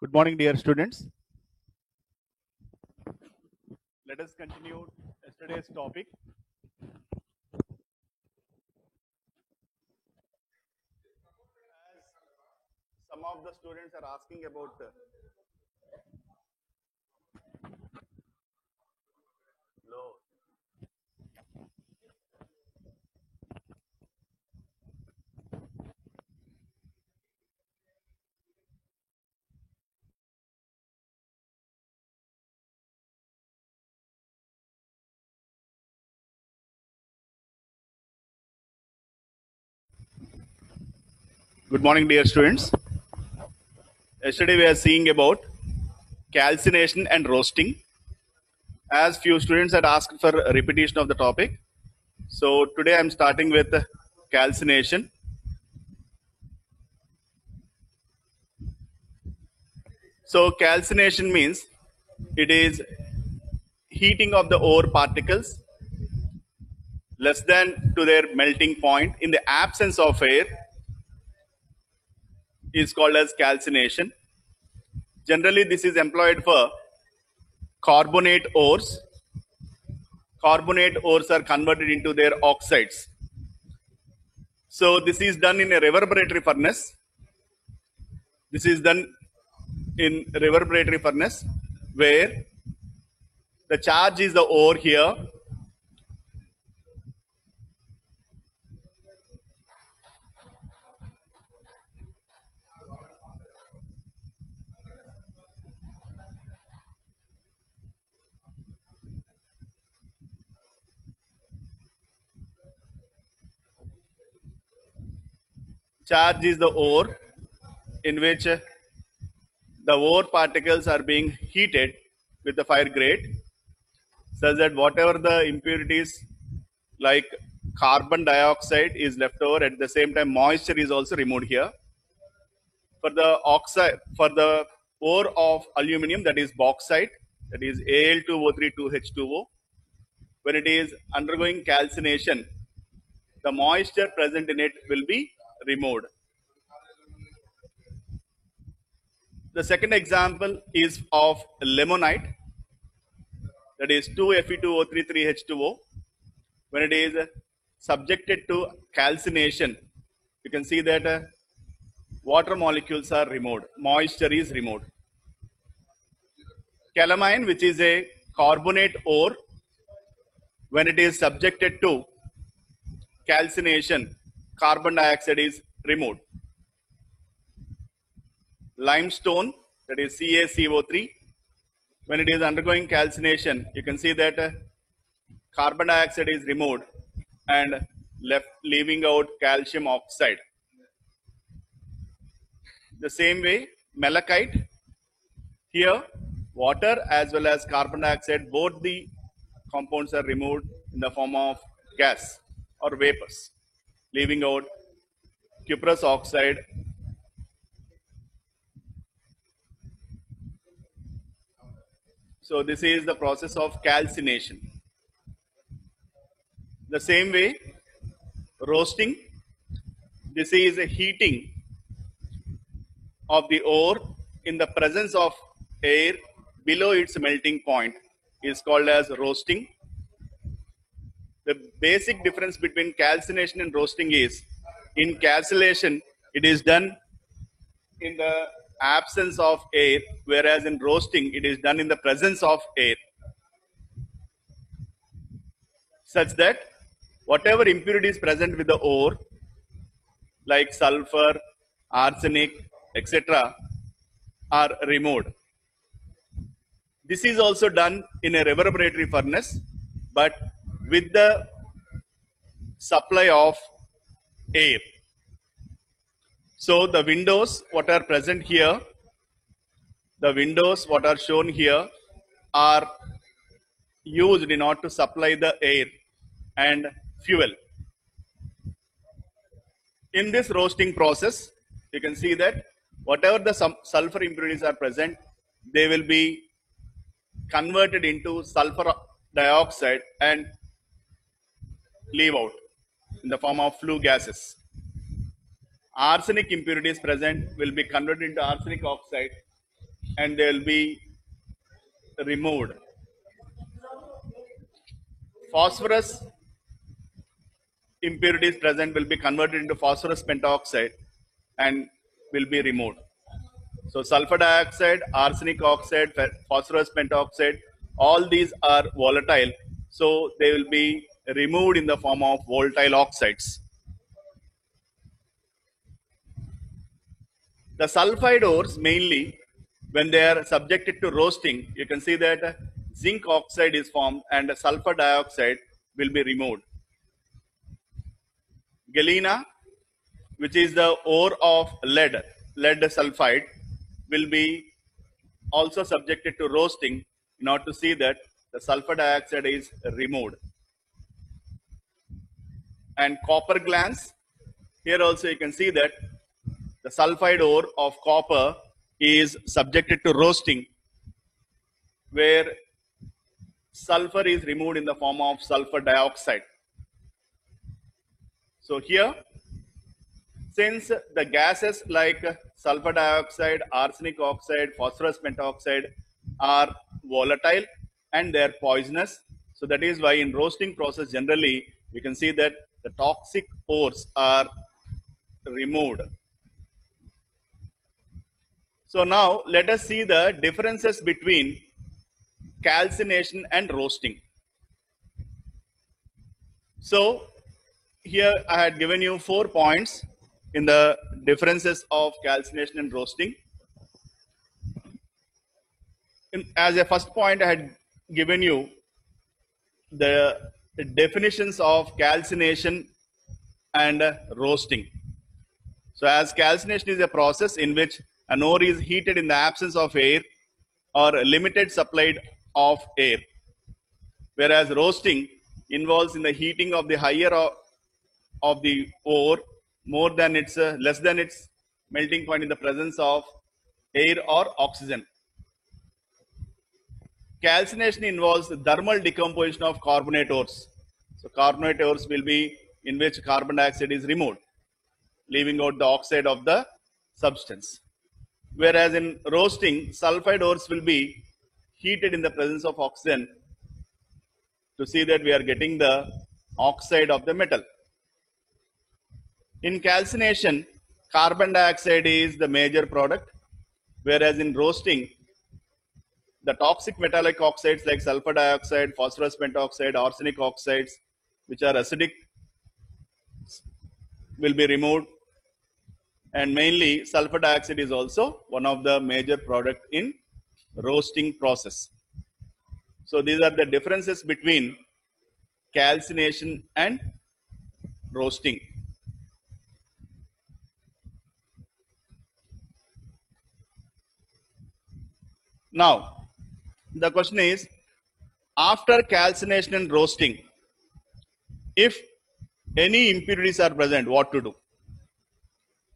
Good morning, dear students. Let us continue yesterday's topic. As some of the students are asking about law. Good morning, dear students. Yesterday we are seeing about calcination and roasting. As few students had asked for a repetition of the topic, so today I am starting with calcination. So calcination means it is heating of the ore particles less than to their melting point in the absence of air is called as calcination. Generally, this is employed for carbonate ores. Carbonate ores are converted into their oxides. So this is done in a reverberatory furnace. This is done in reverberatory furnace where the charge is the ore here. Charge is the ore in which the ore particles are being heated with the fire grate such that whatever the impurities like carbon dioxide is left over, at the same time moisture is also removed here. For the oxide, for the ore of aluminum, that is bauxite, that is Al2O3 2H2O, when it is undergoing calcination, the moisture present in it will be removed. The second example is of limonite, that is 2Fe2O3 3H2O. When it is subjected to calcination, you can see that water molecules are removed, moisture is removed. Calamine, which is a carbonate ore, when it is subjected to calcination, carbon dioxide is removed. Limestone, that is CaCO3, when it is undergoing calcination, you can see that carbon dioxide is removed and leaving out calcium oxide. The same way, malachite, here water as well as carbon dioxide, both the compounds are removed in the form of gas or vapors, leaving out cuprous oxide. So this is the process of calcination. The same way, roasting, this is a heating of the ore in the presence of air below its melting point is called as roasting. The basic difference between calcination and roasting is, in calcination it is done in the absence of air, whereas in roasting it is done in the presence of air, such that whatever impurities present with the ore like sulfur, arsenic, etc. are removed. This is also done in a reverberatory furnace, but with the supply of air. So the windows what are present here, the windows what are shown here are used in order to supply the air and fuel. In this roasting process, you can see that whatever the sulfur impurities are present, they will be converted into sulfur dioxide and leave out in the form of flue gases. Arsenic impurities present will be converted into arsenic oxide and they will be removed. Phosphorus impurities present will be converted into phosphorus pentoxide and will be removed. So sulfur dioxide, arsenic oxide, phosphorus pentoxide, all these are volatile. So they will be removed in the form of volatile oxides. The sulfide ores mainly, when they are subjected to roasting, you can see that zinc oxide is formed and sulfur dioxide will be removed. Galena, which is the ore of lead sulfide, will be also subjected to roasting in order to see that the sulfur dioxide is removed. And copper glans, here also you can see that the sulfide ore of copper is subjected to roasting, where sulfur is removed in the form of sulfur dioxide. So here, since the gases like sulfur dioxide, arsenic oxide, phosphorus pentoxide are volatile and they are poisonous, so that is why in roasting process generally we can see that the toxic ores are removed. So now let us see the differences between calcination and roasting. So here I had given you 4 points in the differences of calcination and roasting. As a first point, I had given you the definitions of calcination and roasting. So as calcination is a process in which an ore is heated in the absence of air or limited supply of air, whereas roasting involves in the heating of the higher of the ore more than its less than its melting point in the presence of air or oxygen. Calcination involves the thermal decomposition of carbonate ores. So carbonate ores will be in which carbon dioxide is removed, leaving out the oxide of the substance. Whereas in roasting, sulfide ores will be heated in the presence of oxygen to see that we are getting the oxide of the metal. In calcination, carbon dioxide is the major product, whereas in roasting, the toxic metallic oxides like sulfur dioxide, phosphorus pentoxide, arsenic oxides, which are acidic, will be removed. And mainly sulfur dioxide is also one of the major product in roasting process. So these are the differences between calcination and roasting. Now, the question is, after calcination and roasting, if any impurities are present, what to do?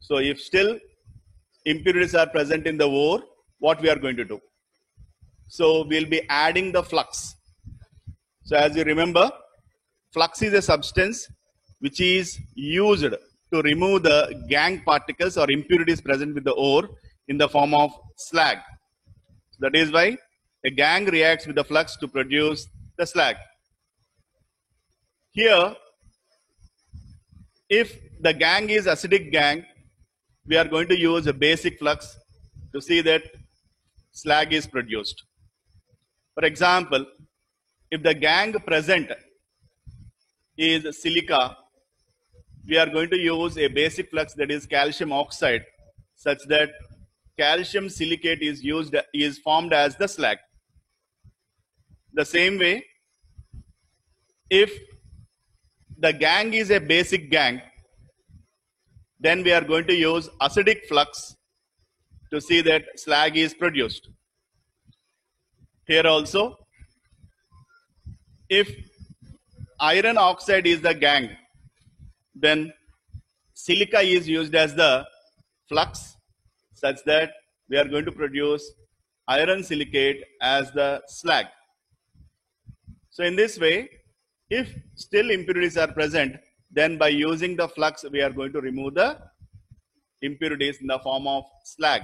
So if still impurities are present in the ore, what we are going to do? So we'll be adding the flux. So as you remember, flux is a substance which is used to remove the gangue particles or impurities present with the ore in the form of slag. So that is why a gangue reacts with the flux to produce the slag. Here, if the gangue is acidic gangue, we are going to use a basic flux to see that slag is produced. For example, if the gangue present is silica, we are going to use a basic flux that is calcium oxide, such that calcium silicate is formed as the slag. The same way, if the gangue is a basic gangue, then we are going to use acidic flux to see that slag is produced. Here also, if iron oxide is the gangue, then silica is used as the flux, such that we are going to produce iron silicate as the slag. So in this way, if still impurities are present, then by using the flux, we are going to remove the impurities in the form of slag.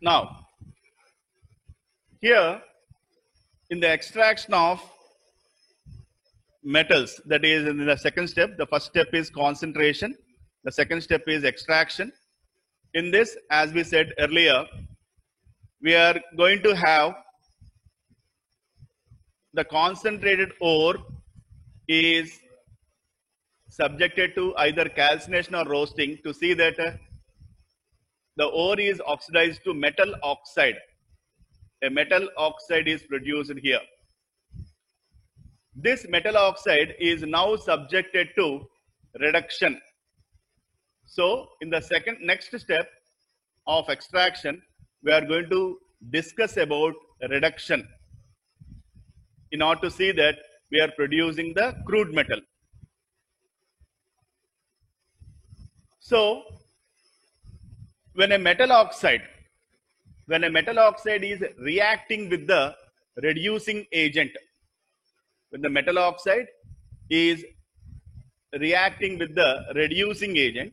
Now, here in the extraction of metals, that is in the second step, the first step is concentration, the second step is extraction. In this, as we said earlier, we are going to have the concentrated ore is subjected to either calcination or roasting to see that the ore is oxidized to metal oxide. A metal oxide is produced here. This metal oxide is now subjected to reduction. So, in the next step of extraction, we are going to discuss about reduction in order to see that we are producing the crude metal. So, when a metal oxide is reacting with the reducing agent, when the metal oxide is reacting with the reducing agent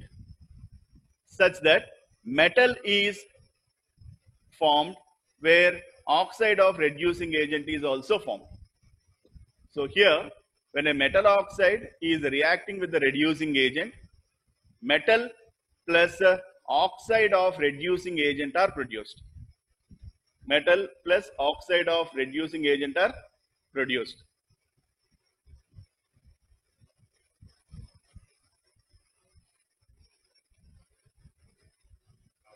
such that metal is formed where oxide of reducing agent is also formed. So here, when a metal oxide is reacting with the reducing agent, metal plus oxide of reducing agent are produced. Metal plus oxide of reducing agent are produced.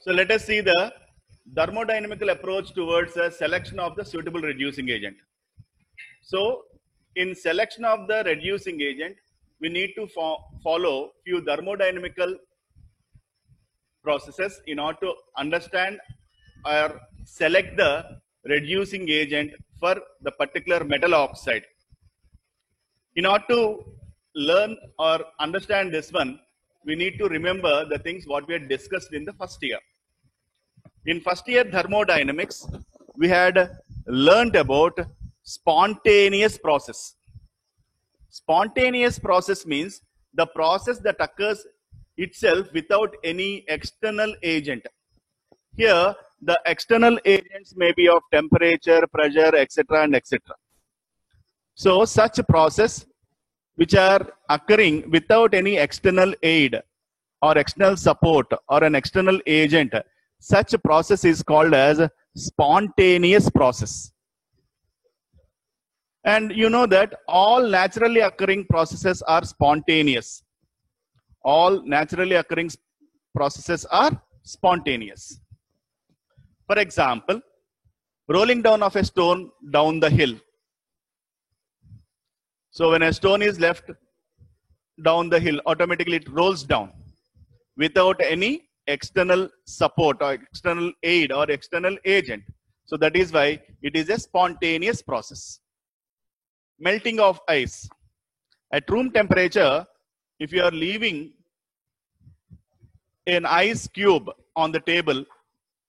So let us see the thermodynamical approach towards the selection of the suitable reducing agent. So in selection of the reducing agent, we need to follow few thermodynamical processes in order to understand or select the reducing agent for the particular metal oxide. In order to learn or understand this one, we need to remember the things what we had discussed in the first year. In first year thermodynamics, we had learned about spontaneous process. Spontaneous process means the process that occurs itself without any external agent. Here, the external agents may be of temperature, pressure, etc. and etc. So, such a process which are occurring without any external aid or external support or an external agent, such a process is called as spontaneous process. And you know that all naturally occurring processes are spontaneous. All naturally occurring processes are spontaneous. For example, rolling down of a stone down the hill. So when a stone is left down the hill, automatically it rolls down without any external support or external aid or external agent. So that is why it is a spontaneous process. Melting of ice. At room temperature, if you are leaving an ice cube on the table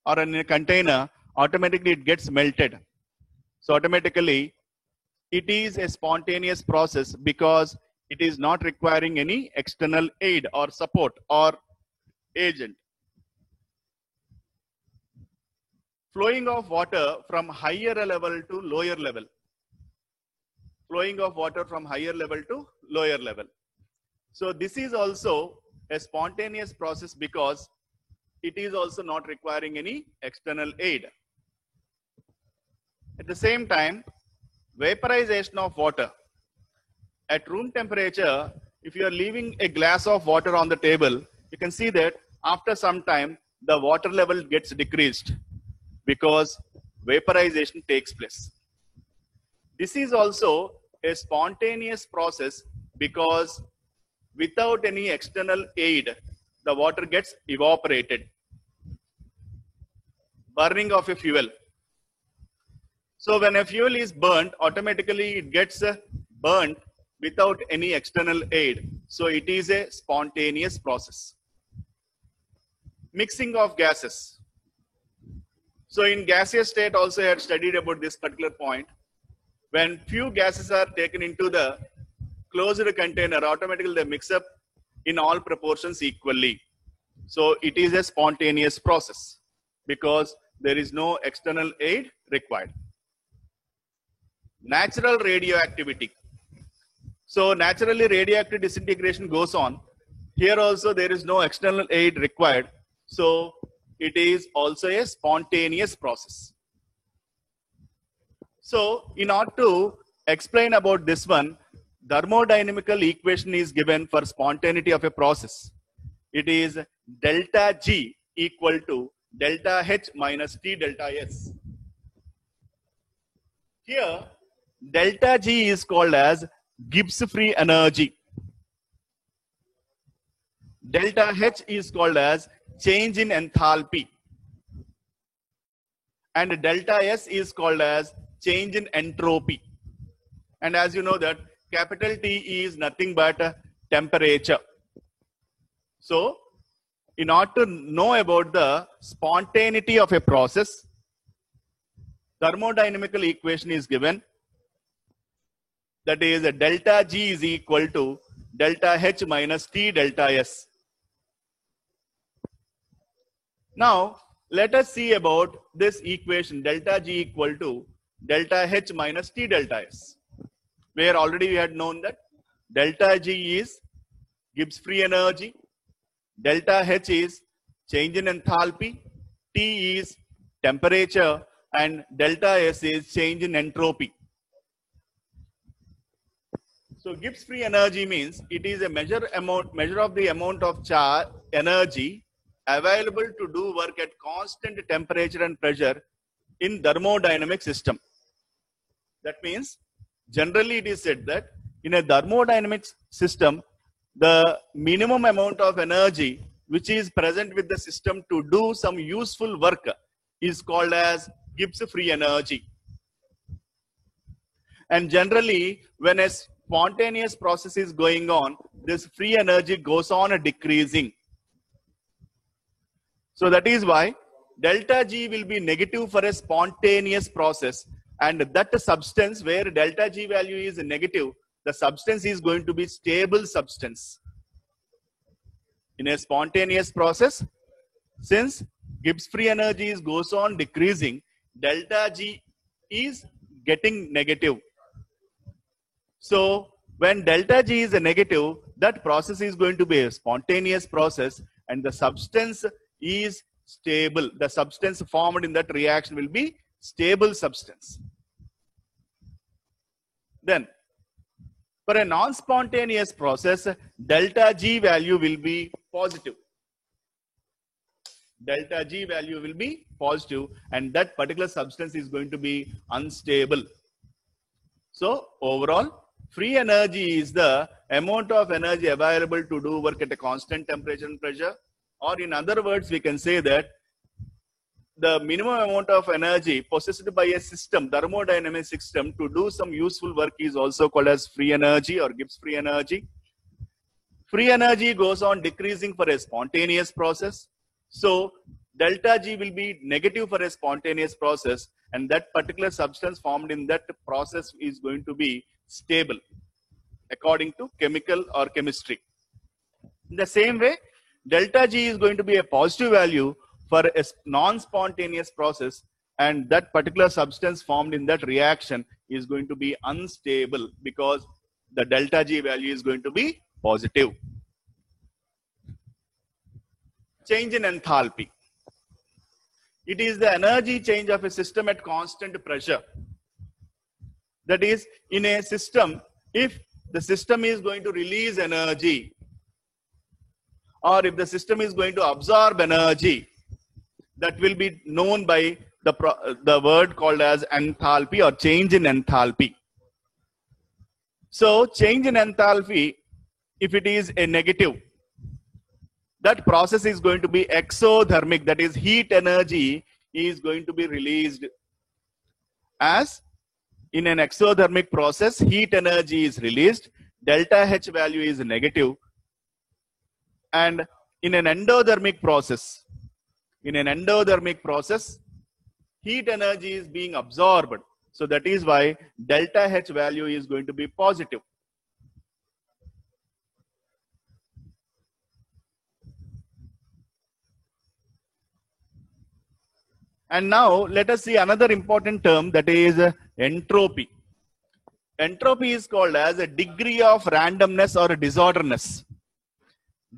or in a container, automatically it gets melted. So automatically it is a spontaneous process because it is not requiring any external aid or support or agent. Flowing of water from higher level to lower level. Flowing of water from higher level to lower level. So this is also a spontaneous process because it is also not requiring any external aid. At the same time, vaporization of water. At room temperature, if you are leaving a glass of water on the table, you can see that after some time, the water level gets decreased because vaporization takes place. This is also a spontaneous process because without any external aid, the water gets evaporated. Burning of a fuel. So when a fuel is burnt, automatically it gets burnt without any external aid. So it is a spontaneous process. Mixing of gases. So in gaseous state also I had studied about this particular point. When few gases are taken into the closed container, automatically they mix up in all proportions equally. So it is a spontaneous process because there is no external aid required. Natural radioactivity. So naturally radioactive disintegration goes on. Here also there is no external aid required. So it is also a spontaneous process. So in order to explain about this one, thermodynamical equation is given for spontaneity of a process. It is delta G equal to delta H minus T delta S. Here, delta G is called as Gibbs free energy. Delta H is called as change in enthalpy. And delta S is called as change in entropy. And as you know that capital T is nothing but temperature. So, in order to know about the spontaneity of a process, thermodynamical equation is given. That is delta G is equal to delta H minus T delta S. Now, let us see about this equation delta G equal to delta H minus T delta S. Where already we had known that delta G is Gibbs free energy, delta H is change in enthalpy, T is temperature, and delta S is change in entropy. So Gibbs free energy means it is a measure of the amount of charge energy available to do work at constant temperature and pressure in thermodynamic system. That means generally it is said that in a thermodynamic system, the minimum amount of energy which is present with the system to do some useful work is called as Gibbs free energy. And generally, when a spontaneous process is going on, this free energy goes on decreasing. So that is why delta G will be negative for a spontaneous process, and that substance where delta G value is negative, the substance is going to be stable substance. In a spontaneous process, since Gibbs free energy goes on decreasing, delta G is getting negative. So when delta G is a negative, that process is going to be a spontaneous process and the substance is stable. The substance formed in that reaction will be stable substance. Then, for a non-spontaneous process, delta G value will be positive. Delta G value will be positive and that particular substance is going to be unstable. So, overall, free energy is the amount of energy available to do work at a constant temperature and pressure. Or in other words, we can say that the minimum amount of energy possessed by a system, thermodynamic system, to do some useful work is also called as free energy or Gibbs free energy. Free energy goes on decreasing for a spontaneous process. So, delta G will be negative for a spontaneous process and that particular substance formed in that process is going to be stable according to chemical or chemistry. In the same way, delta G is going to be a positive value for a non-spontaneous process and that particular substance formed in that reaction is going to be unstable because the delta G value is going to be positive. Change in enthalpy. It is the energy change of a system at constant pressure. That is, in a system, if the system is going to release energy or if the system is going to absorb energy, that will be known by the word called as enthalpy or change in enthalpy. So, change in enthalpy, if it is a negative, that process is going to be exothermic, that is heat energy is going to be released. As in an exothermic process, heat energy is released, delta H value is negative. And in an endothermic process, heat energy is being absorbed. So that is why delta H value is going to be positive. And now let us see another important term, that is entropy. Entropy is called as a degree of randomness or disorderness.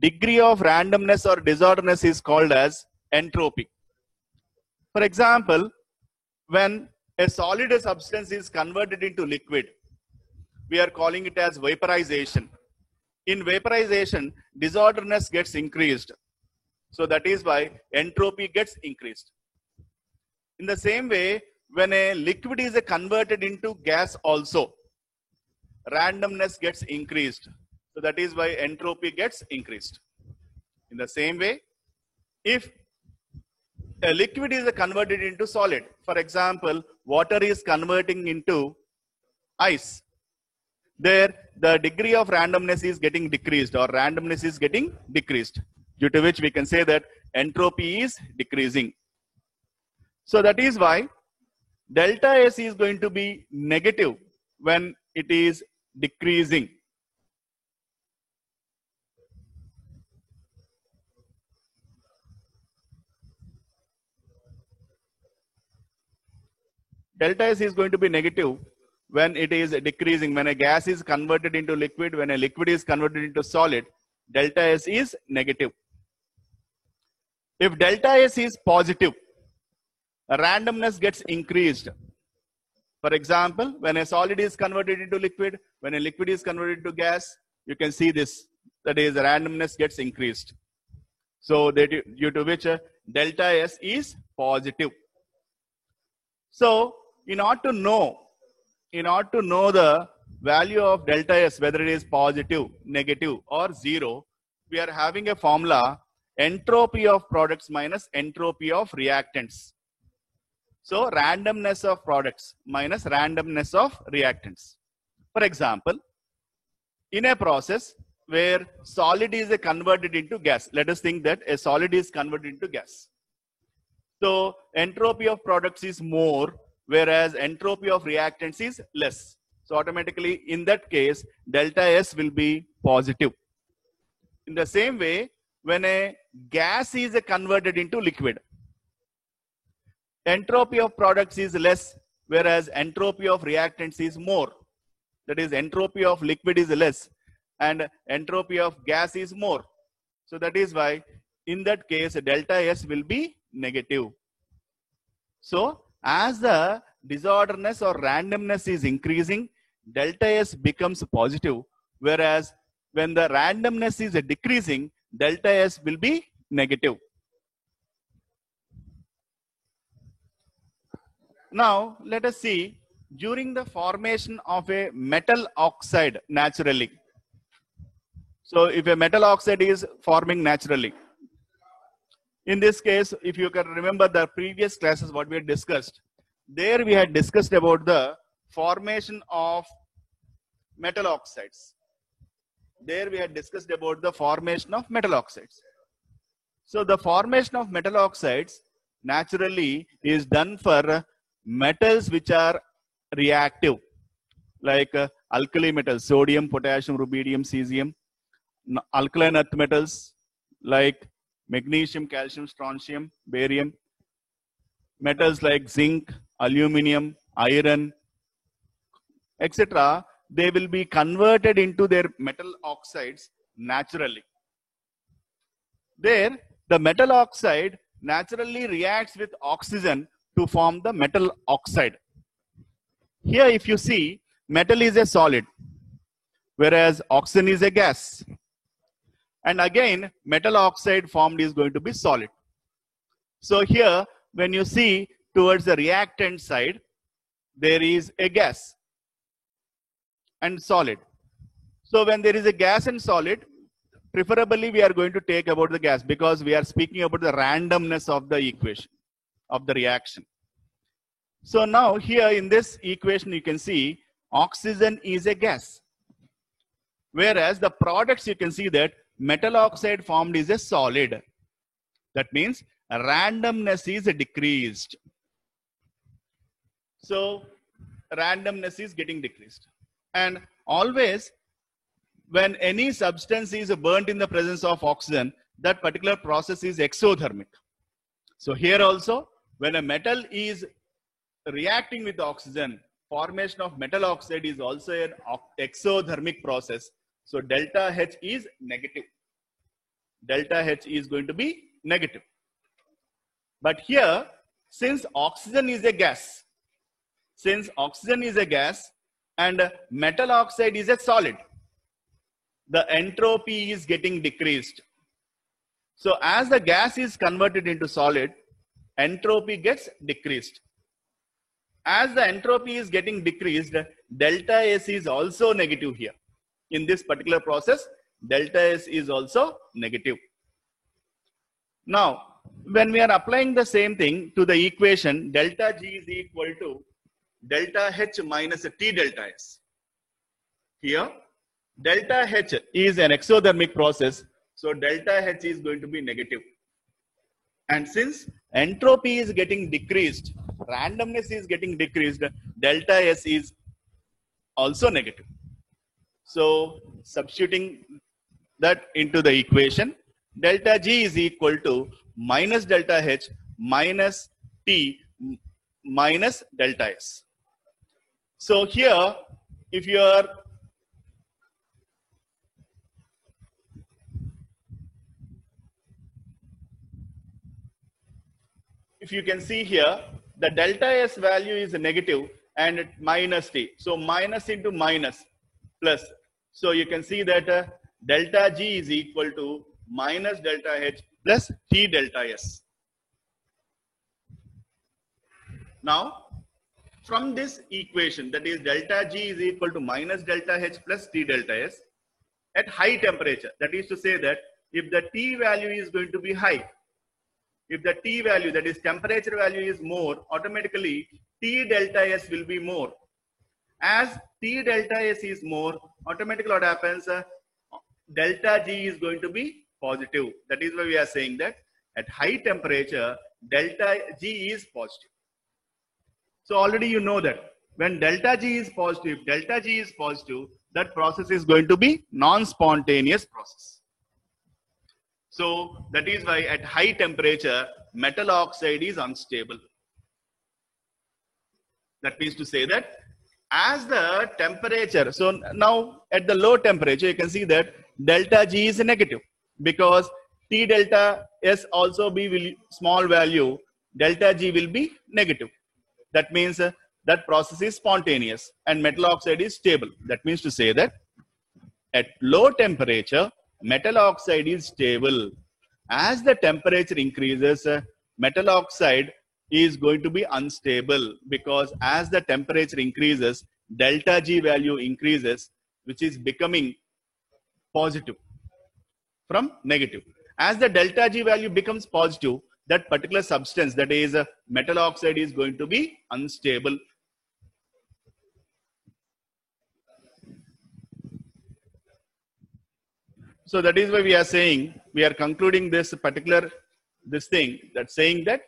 Degree of randomness or disorderness is called as entropy. For example, when a solid substance is converted into liquid, we are calling it as vaporization. In vaporization, disorderness gets increased. So that is why entropy gets increased. In the same way, when a liquid is converted into gas also, randomness gets increased. So that is why entropy gets increased. In the same way, if a liquid is converted into solid, for example, water is converting into ice, there the degree of randomness is getting decreased, or randomness is getting decreased, due to which we can say that entropy is decreasing. So that is why delta S is going to be negative when it is decreasing. Delta S is going to be negative when it is decreasing. When a gas is converted into liquid, when a liquid is converted into solid, delta S is negative. If delta S is positive, randomness gets increased. For example, when a solid is converted into liquid, when a liquid is converted to gas, you can see this, that is randomness gets increased. So that due to which delta S is positive. So in order to know the value of delta S, whether it is positive, negative or zero, we are having a formula, entropy of products minus entropy of reactants. So randomness of products minus randomness of reactants. For example, in a process where solid is converted into gas, let us think that a solid is converted into gas. So entropy of products is more, whereas entropy of reactants is less. So automatically in that case, delta S will be positive. In the same way, when a gas is converted into liquid, entropy of products is less, whereas entropy of reactants is more. That is, entropy of liquid is less and entropy of gas is more. So that is why in that case delta S will be negative. So as the disorderness or randomness is increasing, delta S becomes positive, whereas when the randomness is decreasing, delta S will be negative. Now let us see, during the formation of a metal oxide naturally. So if a metal oxide is forming naturally, in this case, if you can remember the previous classes what we had discussed, there we had discussed about the formation of metal oxides. There we had discussed about the formation of metal oxides. So the formation of metal oxides naturally is done for metals which are reactive, like alkali metals, sodium, potassium, rubidium, cesium, alkaline earth metals like magnesium, calcium, strontium, barium, metals like zinc, aluminum, iron, etc. They will be converted into their metal oxides naturally. There, the metal oxide naturally reacts with oxygen to form the metal oxide. Here, if you see, metal is a solid, whereas oxygen is a gas. And again, metal oxide formed is going to be solid. So here, when you see towards the reactant side, there is a gas and solid. So when there is a gas and solid, preferably we are going to take about the gas, because we are speaking about the randomness of the equation, of the reaction. So now here in this equation you can see oxygen is a gas, whereas the products you can see that metal oxide formed is a solid. That means randomness is decreased. So randomness is getting decreased. And always when any substance is burnt in the presence of oxygen, that particular process is exothermic. So here also when a metal is reacting with oxygen, formation of metal oxide is also an exothermic process. So delta H is negative. Delta H is going to be negative. But here, since oxygen is a gas, and metal oxide is a solid, the entropy is getting decreased. So as the gas is converted into solid, entropy gets decreased. As the entropy is getting decreased, delta S is also negative here. In this particular process, delta S is also negative. Now, when we are applying the same thing to the equation, delta G is equal to delta H minus T delta S. Here, delta H is an exothermic process, so delta H is going to be negative. And since entropy is getting decreased, randomness is getting decreased, delta S is also negative. So substituting that into the equation, delta G is equal to minus delta H minus T minus delta S. So here, if you can see here, the delta S value is negative and minus T. So minus into minus plus. So you can see that delta G is equal to minus delta H plus T delta S. Now, from this equation, that is delta G is equal to minus delta H plus T delta S, at high temperature, that is to say that if the T value is going to be high, if the T value, that is temperature value, is more, automatically T delta S will be more. As T delta S is more, automatically what happens, delta G is going to be positive. That is why we are saying that at high temperature, delta G is positive. So already you know that when delta G is positive, that process is going to be non-spontaneous process. So that is why at high temperature, metal oxide is unstable. That means to say that as the temperature, so now at the low temperature, you can see that delta G is negative because T delta S also be small value, delta G will be negative. That means that process is spontaneous and metal oxide is stable. That means to say that at low temperature, metal oxide is stable. As the temperature increases, metal oxide is going to be unstable because as the temperature increases, delta G value increases, which is becoming positive from negative. As the delta G value becomes positive, that particular substance, that is metal oxide, is going to be unstable. So that is why we are saying, we are concluding this particular thing, that saying that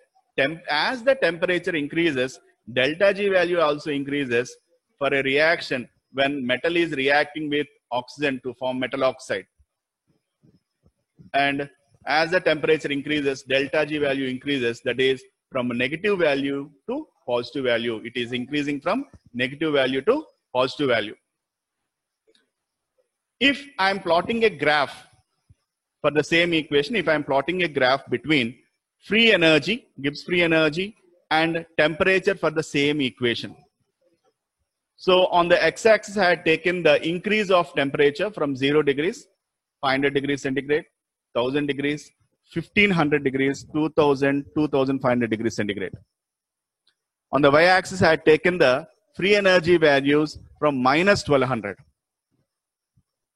as the temperature increases, delta G value also increases for a reaction when metal is reacting with oxygen to form metal oxide. And as the temperature increases, delta G value increases, that is from a negative value to positive value. It is increasing from negative value to positive value. If I am plotting a graph for the same equation, if I am plotting a graph between free energy, Gibbs free energy, and temperature for the same equation. So on the x-axis, I had taken the increase of temperature from 0 degrees, 500 degrees centigrade, 1000 degrees, 1500 degrees, 2000, 2500 degrees centigrade. On the y-axis, I had taken the free energy values from minus 1200.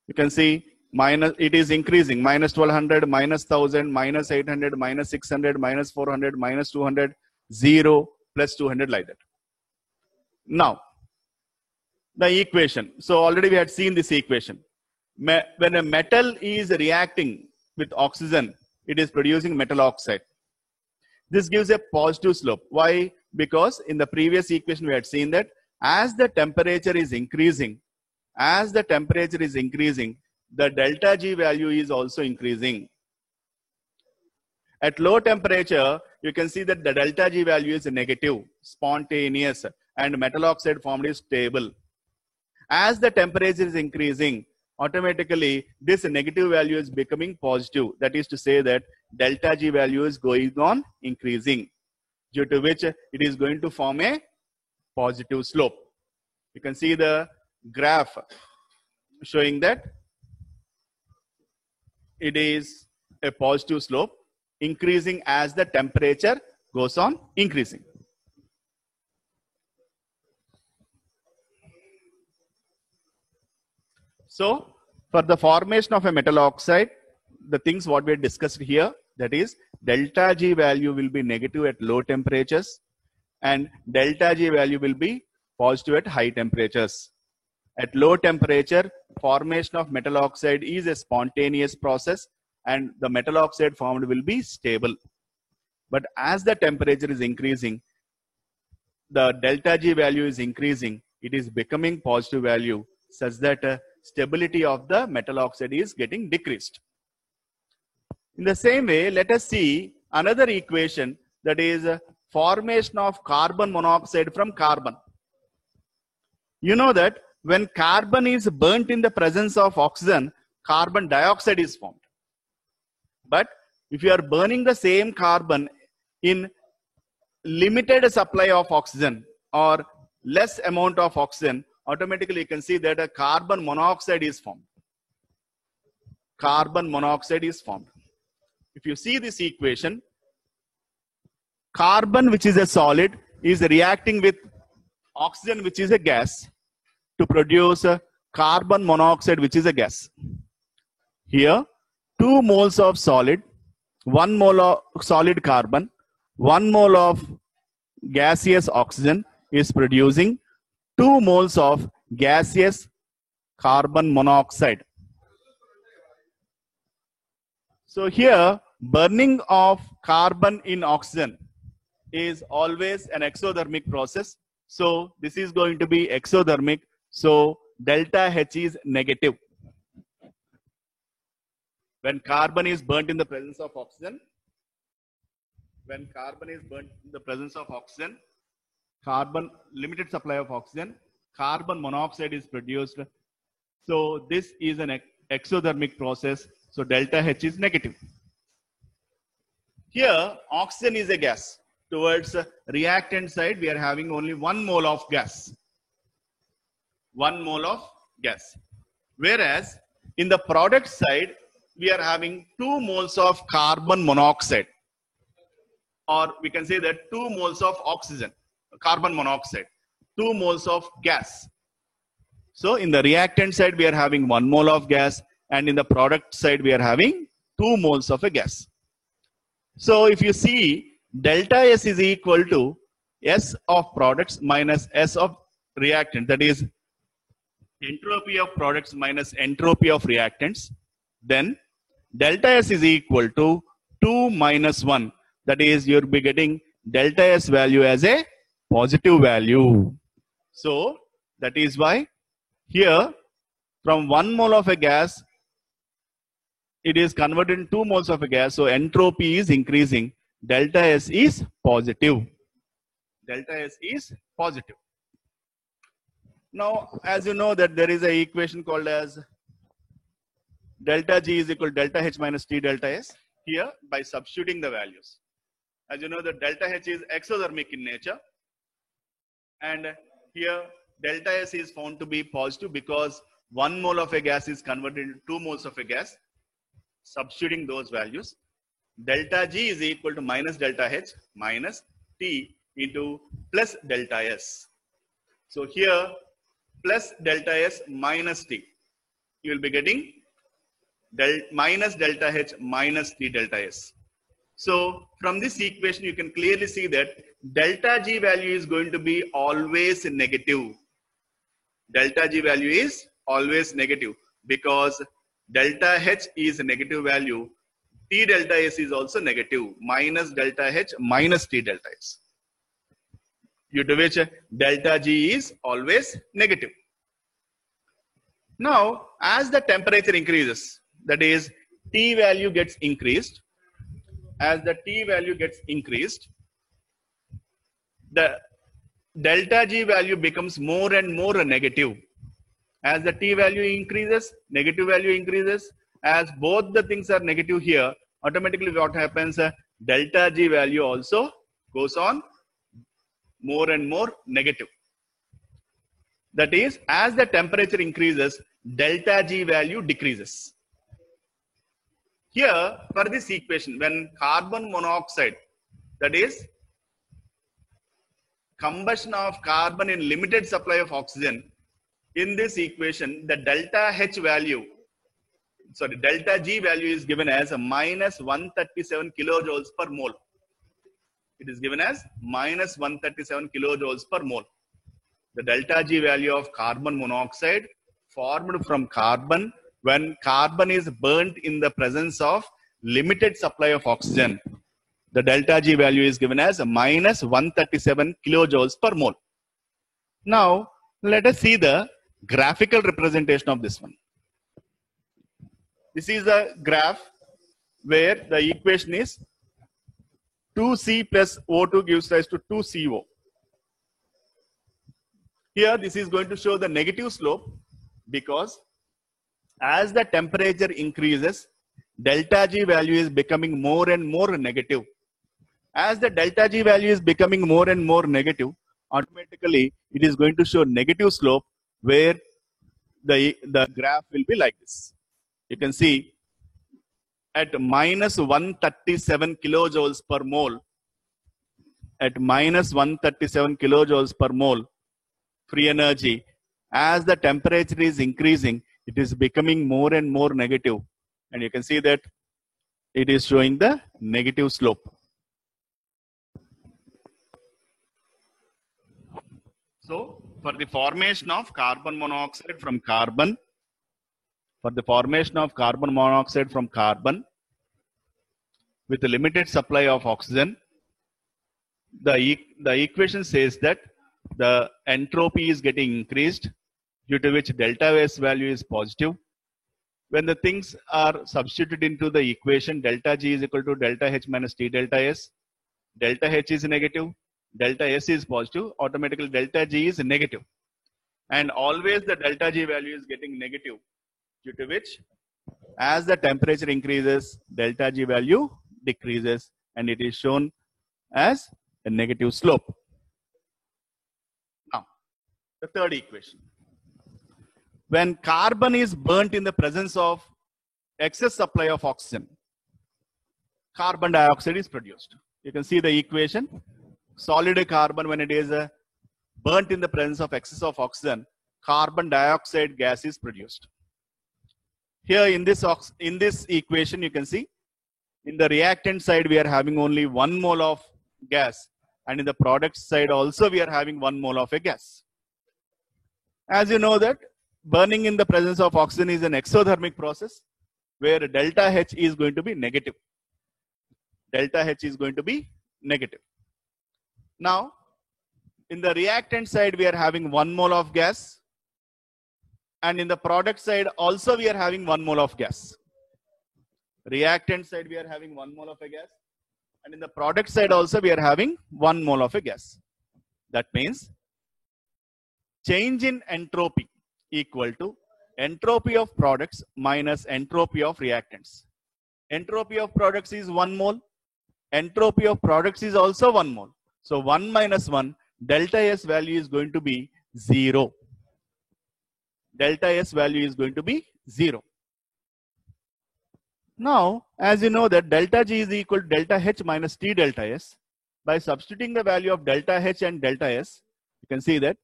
You can see it is increasing, minus 1200, minus 1000, minus 800, minus 600, minus 400, minus 200, 0, plus 200, like that. Now, the equation. So already we had seen this equation. When a metal is reacting with oxygen, it is producing metal oxide. This gives a positive slope. Why? Because in the previous equation we had seen that as the temperature is increasing, the delta G value is also increasing. At low temperature, you can see that the delta G value is negative, spontaneous, and metal oxide formed is stable. As the temperature is increasing, automatically this negative value is becoming positive. That is to say that delta G value is going on increasing, due to which it is going to form a positive slope. You can see the graph showing that it is a positive slope, increasing as the temperature goes on increasing. So, for the formation of a metal oxide, the things what we had discussed here, that is delta G value will be negative at low temperatures and delta G value will be positive at high temperatures. At low temperature, formation of metal oxide is a spontaneous process and the metal oxide formed will be stable. But as the temperature is increasing, the delta G value is increasing, it is becoming positive value such that stability of the metal oxide is getting decreased. In the same way, let us see another equation, that is formation of carbon monoxide from carbon. You know that when carbon is burnt in the presence of oxygen, carbon dioxide is formed. But if you are burning the same carbon in limited supply of oxygen or less amount of oxygen, automatically you can see that a carbon monoxide is formed. Carbon monoxide is formed. If you see this equation, carbon, which is a solid, is reacting with oxygen, which is a gas, to produce carbon monoxide, which is a gas. Here, 2 moles of solid, 1 mole of solid carbon, 1 mole of gaseous oxygen is producing 2 moles of gaseous carbon monoxide. So here, burning of carbon in oxygen is always an exothermic process. So this is going to be exothermic. So delta H is negative. When carbon is burnt in the presence of oxygen, carbon, limited supply of oxygen, carbon monoxide is produced. So this is an exothermic process. So delta H is negative. Here, oxygen is a gas. Towards reactant side, we are having only 1 mole of gas. 1 mole of gas. Whereas in the product side, we are having 2 moles of carbon monoxide. Or we can say that 2 moles of oxygen, carbon monoxide, 2 moles of gas. So in the reactant side, we are having 1 mole of gas, and in the product side, we are having 2 moles of a gas. So if you see, delta S is equal to S of products minus S of reactant, that is entropy of products minus entropy of reactants. Then delta S is equal to 2 minus 1. That is, you'll be getting delta S value as a positive value. So that is why here from 1 mole of a gas, it is converted into 2 moles of a gas. So entropy is increasing. Delta S is positive. Delta S is positive. Now, as you know that there is an equation called as delta G is equal to delta H minus T delta S. Here, by substituting the values. As you know that delta H is exothermic in nature. And here, delta S is found to be positive because 1 mole of a gas is converted into 2 moles of a gas. Substituting those values, delta G is equal to minus delta H minus T into plus delta S. So here, plus delta S minus T. You will be getting minus delta H minus T delta S. So from this equation, you can clearly see that delta G value is going to be always negative. Delta G value is always negative because delta H is a negative value. T delta S is also negative, minus delta H minus T delta S. Due to which delta G is always negative. Now, as the temperature increases, that is T value gets increased, as the T value gets increased, the delta G value becomes more and more negative. As the T value increases, negative value increases. As both the things are negative here, automatically what happens? Delta G value also goes on more and more negative. That is, as the temperature increases, delta G value decreases. Here, for this equation, when carbon monoxide, that is, combustion of carbon in limited supply of oxygen, in this equation, the delta G value is given as a minus 137 kilojoules per mole. It is given as minus 137 kilojoules per mole. The delta G value of carbon monoxide formed from carbon when carbon is burnt in the presence of limited supply of oxygen. The delta G value is given as a minus 137 kilojoules per mole. Now, let us see the graphical representation of this one. This is a graph where the equation is 2C plus O2 gives rise to 2CO. Here, this is going to show the negative slope because as the temperature increases, delta G value is becoming more and more negative. As the delta G value is becoming more and more negative, automatically it is going to show negative slope where the graph will be like this. You can see at minus 137 kilojoules per mole, at minus 137 kilojoules per mole, free energy, as the temperature is increasing, it is becoming more and more negative. And you can see that it is showing the negative slope. So, for the formation of carbon monoxide from carbon, with a limited supply of oxygen, the equation says that the entropy is getting increased, due to which delta S value is positive. When the things are substituted into the equation, delta G is equal to delta H minus T delta S. Delta H is negative, delta S is positive, automatically delta G is negative. And always the delta G value is getting negative, due to which as the temperature increases, delta G value decreases and it is shown as a negative slope. Now, the third equation. When carbon is burnt in the presence of excess supply of oxygen, carbon dioxide is produced. You can see the equation. Solid carbon, when it is burnt in the presence of excess of oxygen, carbon dioxide gas is produced. Here in this equation, you can see in the reactant side we are having only 1 mole of gas, and in the product side also we are having 1 mole of a gas. As you know that burning in the presence of oxygen is an exothermic process where delta H is going to be negative. Delta H is going to be negative. Now, in the reactant side we are having 1 mole of gas, and in the product side also we are having 1 mole of gas. Reactant side we are having 1 mole of a gas, and in the product side also we are having 1 mole of a gas. That means change in entropy equal to entropy of products minus entropy of reactants. Entropy of products is 1 mole. Entropy of products is also 1 mole. So 1 minus 1, delta S value is going to be 0. Delta S value is going to be 0. Now, as you know that delta G is equal to delta H minus T delta S, by substituting the value of delta H and delta S, you can see that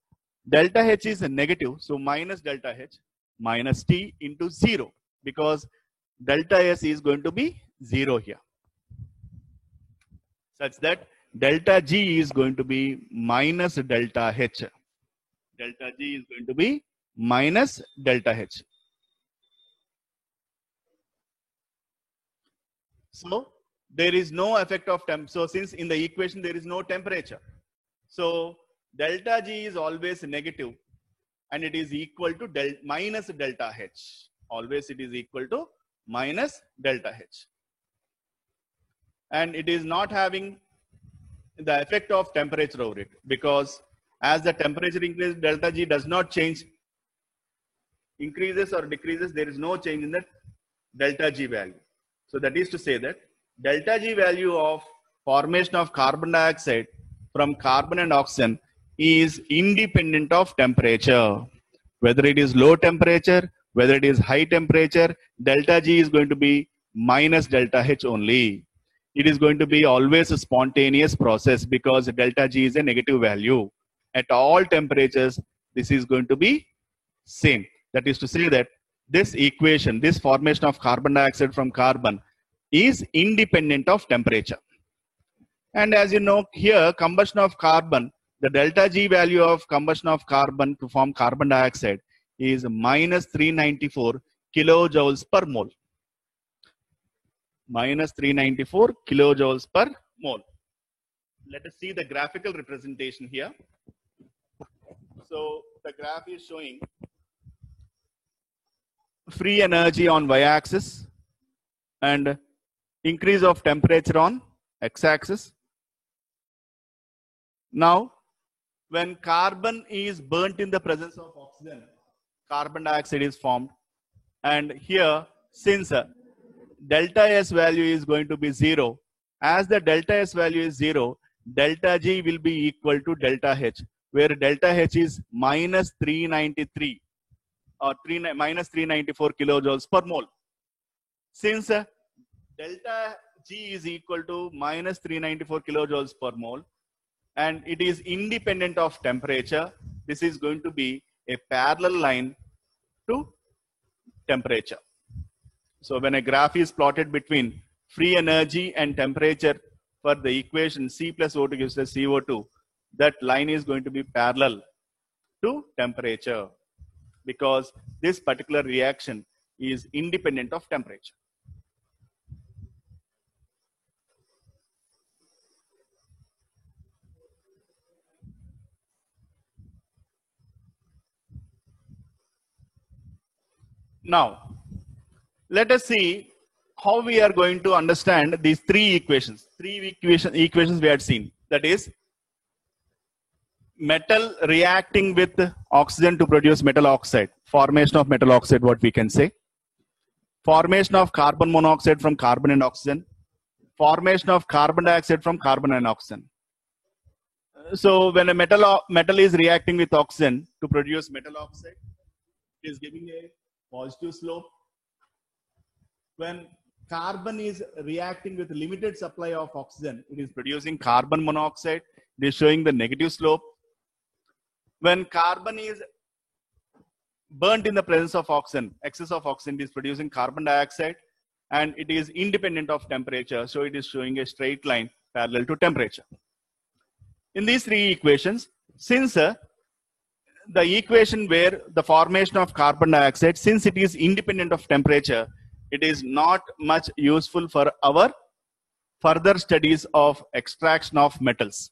delta H is a negative, so minus delta H minus T into 0, because delta S is going to be 0 here, such that delta G is going to be minus delta H. Delta G is going to be minus delta H. So there is no effect of temp. So since in the equation there is no temperature, so delta G is always negative and it is equal to minus delta H. Always it is equal to minus delta H. and it is not having the effect of temperature over it, because as the temperature increases, delta G does not change, increases or decreases, there is no change in the delta G value. So that is to say that delta G value of formation of carbon dioxide from carbon and oxygen is independent of temperature. Whether it is low temperature, whether it is high temperature, delta G is going to be minus delta H only. It is going to be always a spontaneous process because delta G is a negative value. At all temperatures, this is going to be same. That is to say that this equation, this formation of carbon dioxide from carbon is independent of temperature. And as you know, here combustion of carbon, the delta G value of combustion of carbon to form carbon dioxide is minus 394 kilojoules per mole. Minus 394 kilojoules per mole. Let us see the graphical representation here. So the graph is showing free energy on y-axis and increase of temperature on x-axis. Now, when carbon is burnt in the presence of oxygen, carbon dioxide is formed. And here, since delta S value is going to be 0, as the delta S value is 0, delta G will be equal to delta H, where delta H is minus 393 or minus 394 kilojoules per mole. Since delta G is equal to minus 394 kilojoules per mole, and it is independent of temperature, this is going to be a parallel line to temperature. So when a graph is plotted between free energy and temperature for the equation C plus O2 gives us CO2, that line is going to be parallel to temperature because this particular reaction is independent of temperature. Now, let us see how we are going to understand these three equations. Three equations we had seen. That is, metal reacting with oxygen to produce metal oxide. Formation of metal oxide, what we can say. Formation of carbon monoxide from carbon and oxygen. Formation of carbon dioxide from carbon and oxygen. So when a metal is reacting with oxygen to produce metal oxide, it is giving a positive slope. When carbon is reacting with limited supply of oxygen, it is producing carbon monoxide. It is showing the negative slope. When carbon is burnt in the presence of oxygen, excess of oxygen, it is producing carbon dioxide, and it is independent of temperature. So it is showing a straight line parallel to temperature. In these three equations, since the equation where the formation of carbon dioxide, since it is independent of temperature, it is not much useful for our further studies of extraction of metals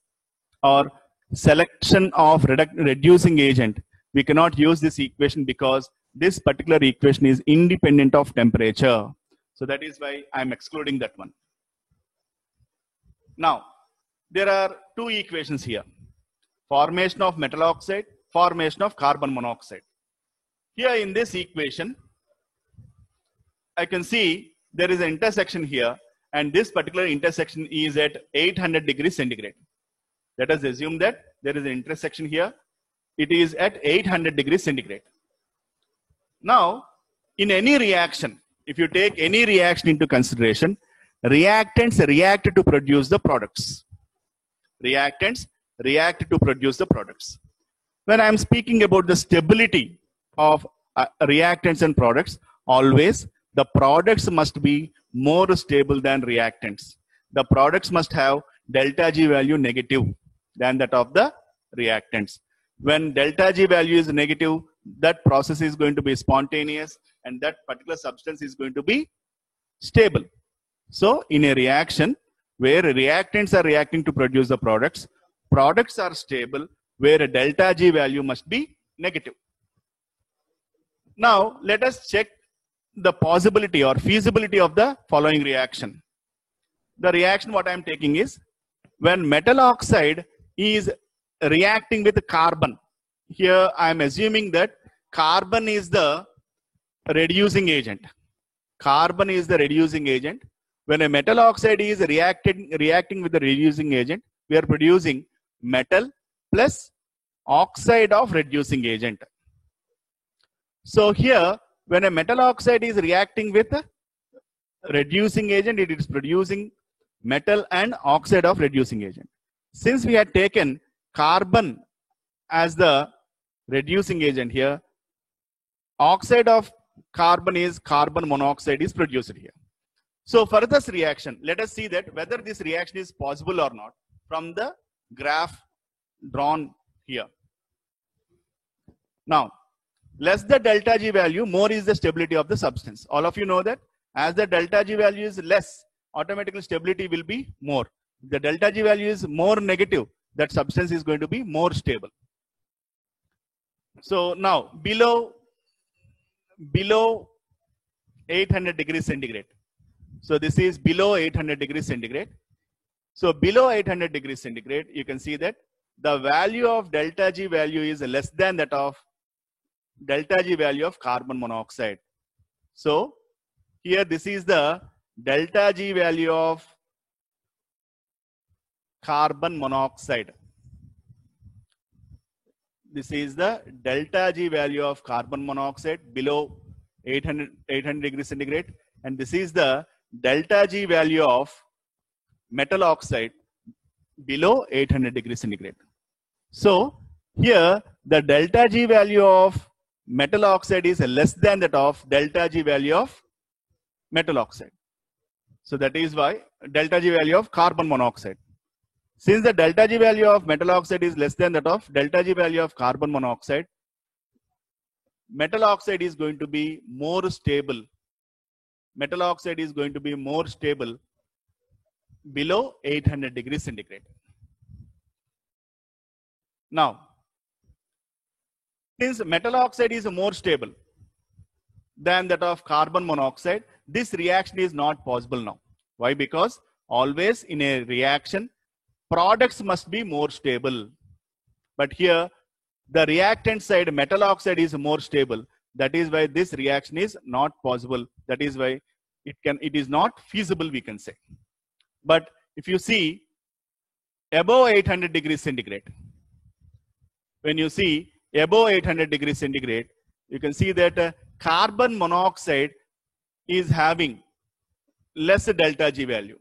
or selection of reducing agent. We cannot use this equation because this particular equation is independent of temperature. So that is why I am excluding that one. Now, there are two equations here. Formation of metal oxide, formation of carbon monoxide. Here in this equation, I can see there is an intersection here, and this particular intersection is at 800 degrees centigrade. Let us assume that there is an intersection here. It is at 800 degrees centigrade. Now, in any reaction, if you take any reaction into consideration, reactants react to produce the products. Reactants react to produce the products. When I am speaking about the stability of reactants and products, always the products must be more stable than reactants. The products must have delta G value negative than that of the reactants. When delta G value is negative, that process is going to be spontaneous and that particular substance is going to be stable. So in a reaction where reactants are reacting to produce the products, products are stable where a delta G value must be negative. Now let us check the possibility or feasibility of the following reaction. the reaction what I am taking is when metal oxide is reacting with carbon. Here I am assuming that carbon is the reducing agent. Carbon is the reducing agent. When a metal oxide is reacting with the reducing agent, we are producing metal plus oxide of reducing agent. So here, when a metal oxide is reacting with a reducing agent, it is producing metal and oxide of reducing agent. Since we had taken carbon as the reducing agent here, oxide of carbon is carbon monoxide is produced here. So for this reaction, let us see that whether this reaction is possible or not from the graph drawn here. Now, less the delta G value, more is the stability of the substance. All of you know that as the delta G value is less, automatically stability will be more. If the delta G value is more negative, that substance is going to be more stable. So now below 800 degrees centigrade. So this is below 800 degrees centigrade. So below 800 degrees centigrade, you can see that the value of delta G value is less than that of delta G value of carbon monoxide. So here this is the delta G value of carbon monoxide. This is the delta G value of carbon monoxide below 800 degrees centigrade, and this is the delta G value of metal oxide below 800 degrees centigrade. So here the delta G value of metal oxide is less than that of delta G value of metal oxide. So that is why delta G value of carbon monoxide. Since the delta G value of metal oxide is less than that of delta G value of carbon monoxide, metal oxide is going to be more stable. Metal oxide is going to be more stable below 800 degrees centigrade. Now, since metal oxide is more stable than that of carbon monoxide, this reaction is not possible now. Why? Because always in a reaction, products must be more stable. But here, the reactant side, metal oxide is more stable. That is why this reaction is not possible. That is why it is not feasible, we can say. But if you see above 800 degrees centigrade, when you see above 800 degrees centigrade, you can see that carbon monoxide is having less delta G value.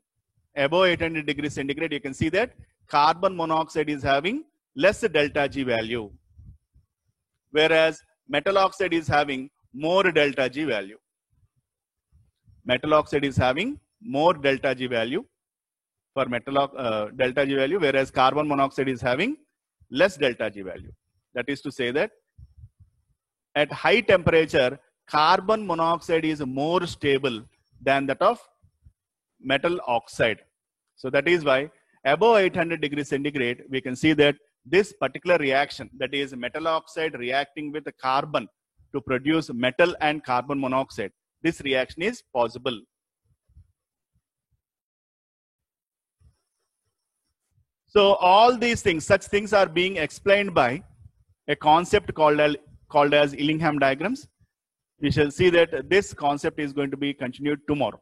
Above 800 degrees centigrade, you can see that carbon monoxide is having less delta G value, whereas metal oxide is having more delta G value. Metal oxide is having more delta G value for delta G value, whereas carbon monoxide is having less delta G value. That is to say that at high temperature, carbon monoxide is more stable than that of metal oxide. So that is why above 800 degrees centigrade, we can see that this particular reaction, that is metal oxide reacting with carbon to produce metal and carbon monoxide, this reaction is possible. So all these things, such things are being explained by a concept called as Illingham diagrams. We shall see that this concept is going to be continued tomorrow.